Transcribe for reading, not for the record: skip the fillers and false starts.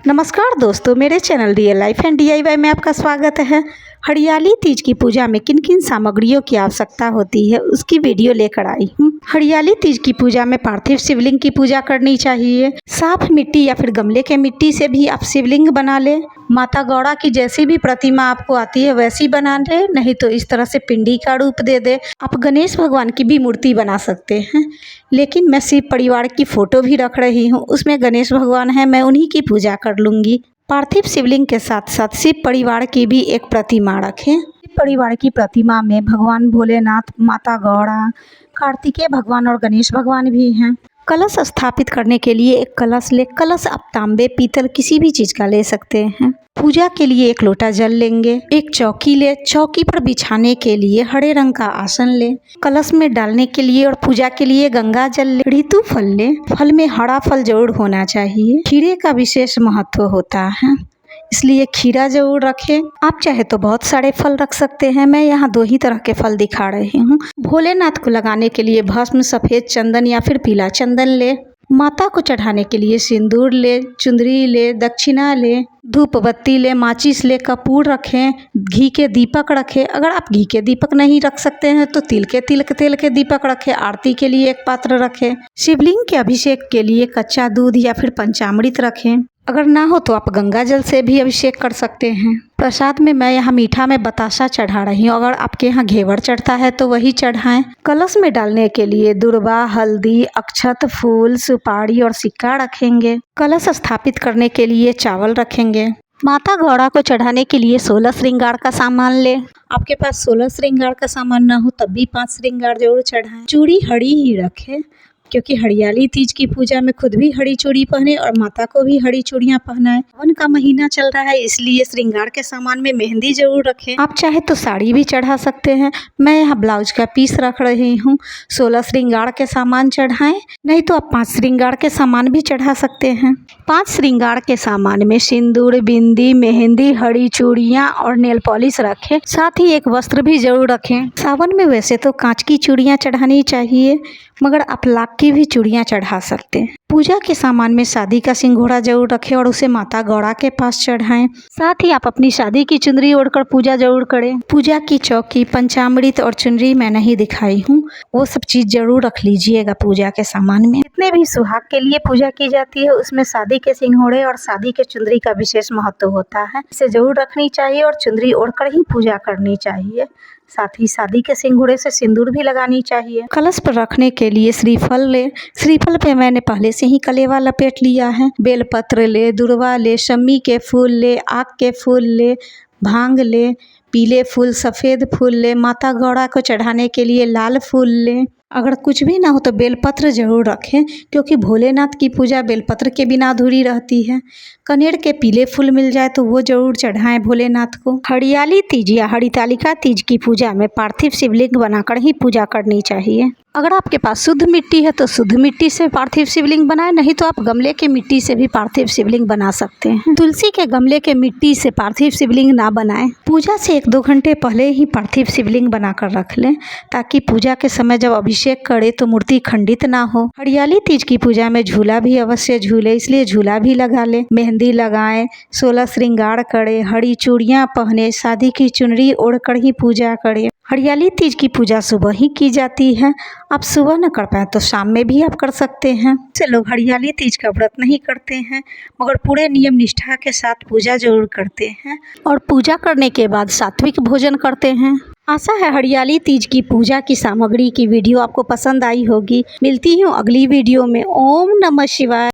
नमस्कार दोस्तों, मेरे channel real life and DIY में आपका स्वागत है। हरियाली तीज की पूजा में किन किन सामग्रियों की आवश्यकता होती है उसकी वीडियो लेकर आई हूँ। हरियाली तीज की पूजा में पार्थिव शिवलिंग की पूजा करनी चाहिए। साफ मिट्टी या फिर गमले के मिट्टी से भी आप शिवलिंग बना ले। माता गौड़ा की जैसी भी प्रतिमा आपको आती है वैसी बना ले, नहीं तो इस तरह से पिंडी का रूप दे दे। आप गणेश भगवान की भी मूर्ति बना सकते हैं, लेकिन मैं शिव परिवार की फोटो भी रख रही हूँ, उसमें गणेश भगवान है, मैं उन्हीं की पूजा कर लूँगी। पार्थिव शिवलिंग के साथ साथ शिव परिवार की भी एक प्रतिमा रखें। शिव परिवार की प्रतिमा में भगवान भोलेनाथ, माता गौड़ा, कार्तिकेय भगवान और गणेश भगवान भी हैं। कलश स्थापित करने के लिए एक कलश ले। कलश आप तांबे, पीतल किसी भी चीज़ का ले सकते हैं। पूजा के लिए एक लोटा जल लेंगे। एक चौकी ले। चौकी पर बिछाने के लिए हरे रंग का आसन ले। कलश में डालने के लिए और पूजा के लिए गंगा जल ले। ऋतु फल ले। फल में हरा फल जरूर होना चाहिए। खीरे का विशेष महत्व होता है, इसलिए खीरा जरूर रखें। आप चाहे तो बहुत सारे फल रख सकते हैं, मैं यहाँ 2 ही तरह के फल दिखा रही हूँ। भोलेनाथ को लगाने के लिए भस्म, सफ़ेद चंदन या फिर पीला चंदन ले। माता को चढ़ाने के लिए सिंदूर ले, चुंदरी ले, दक्षिणा ले, धूप बत्ती ले, माचिस ले, कपूर रखें, घी के दीपक रखें। अगर आप घी के दीपक नहीं रख सकते हैं तो तेल के दीपक रखें। आरती के लिए एक पात्र रखें। शिवलिंग के अभिषेक के लिए कच्चा दूध या फिर पंचामृत रखें। अगर ना हो तो आप गंगा जल से भी अभिषेक कर सकते हैं। प्रसाद में मैं यहाँ मीठा में बताशा चढ़ा रही हूँ, अगर आपके यहाँ घेवर चढ़ता है तो वही चढ़ाएं। कलश में डालने के लिए दुर्वा, हल्दी, अक्षत, फूल, सुपारी और सिक्का रखेंगे। कलश स्थापित करने के लिए चावल रखेंगे। माता गौड़ा को चढ़ाने के लिए 16 श्रृंगार का सामान ले। आपके पास 16 श्रृंगार का सामान ना हो तब भी 5 श्रृंगार जरूर चढ़ाएं। चूड़ी हरी ही रखें, क्योंकि हरियाली तीज की पूजा में खुद भी हरी चूड़ी पहने और माता को भी हरी चूड़ियां पहनाएं। सावन का महीना चल रहा है, इसलिए श्रृंगार के सामान में मेहंदी जरूर रखें। आप चाहे तो साड़ी भी चढ़ा सकते हैं, मैं यहाँ ब्लाउज का पीस रख रही हूँ। 16 श्रृंगार के सामान चढ़ाएं, नहीं तो आप 5 श्रृंगार के सामान भी चढ़ा सकते हैं। 5 श्रृंगार के सामान में सिंदूर, बिंदी, मेहंदी, हरी चूड़ियाँ और नेल पॉलिश रखें। साथ ही एक वस्त्र भी जरूर रखें। सावन में वैसे तो कांच की चूड़ियाँ चढ़ानी चाहिए, मगर आप लाख की भी चूड़ियाँ चढ़ा सकते हैं। पूजा के सामान में शादी का सिंघोड़ा जरूर रखें और उसे माता गौड़ा के पास चढ़ाएं। साथ ही आप अपनी शादी की चुनरी ओढ़कर पूजा जरूर करें। पूजा की चौकी, पंचामृत और चुनरी मैं नहीं दिखाई हूँ, वो सब चीज़ जरूर रख लीजिएगा पूजा के सामान में। जितने भी सुहाग के लिए पूजा की जाती है उसमें शादी के सिंघोड़े और शादी के चुनरी का विशेष महत्व होता है, इसे जरूर रखनी चाहिए और चुनरी ओढ़कर ही पूजा करनी चाहिए। साथ ही शादी के सिंघोड़े से सिंदूर भी लगानी चाहिए। कलश पर रखने के लिए श्रीफल ले। श्रीफल पे मैंने पहले से ही कलेवा लपेट लिया है। बेलपत्र ले, दुर्वा ले, शमी के फूल ले, आक के फूल ले, भांग ले, पीले फूल, सफ़ेद फूल ले। माता गौड़ा को चढ़ाने के लिए लाल फूल ले। अगर कुछ भी ना हो तो बेलपत्र जरूर रखें, क्योंकि भोलेनाथ की पूजा बेलपत्र के बिना अधूरी रहती है। कनेर के पीले फूल मिल जाए तो वो जरूर चढ़ाएं भोलेनाथ को। हरियाली तीज या हरितालिका तीज की पूजा में पार्थिव शिवलिंग बनाकर ही पूजा करनी चाहिए। अगर आपके पास शुद्ध मिट्टी है तो शुद्ध मिट्टी से पार्थिव शिवलिंग बनाएं, नहीं तो आप गमले के मिट्टी से भी पार्थिव शिवलिंग बना सकते हैं। तुलसी के गमले के मिट्टी से पार्थिव शिवलिंग ना बनाएं। पूजा से 1-2 घंटे पहले ही पार्थिव शिवलिंग बनाकर रख लें, ताकि पूजा के समय जब अभिषेक करें तो मूर्ति खंडित ना हो। हरियाली तीज की पूजा में झूला भी अवश्य झूले, इसलिए झूला भी लगा लें। मेहंदी लगाएं, 16 श्रृंगार करें, हरी चूड़ियाँ पहने, शादी की चुनरी ओढ़कर ही पूजा करें। हरियाली तीज की पूजा सुबह ही की जाती है। आप सुबह न कर पाए तो शाम में भी आप कर सकते हैं। से लोग हरियाली तीज का व्रत नहीं करते हैं, मगर पूरे नियम निष्ठा के साथ पूजा जरूर करते हैं और पूजा करने के बाद सात्विक भोजन करते हैं। आशा है हरियाली तीज की पूजा की सामग्री की वीडियो आपको पसंद आई होगी। मिलती हूँ अगली वीडियो में। ओम नमः शिवाय।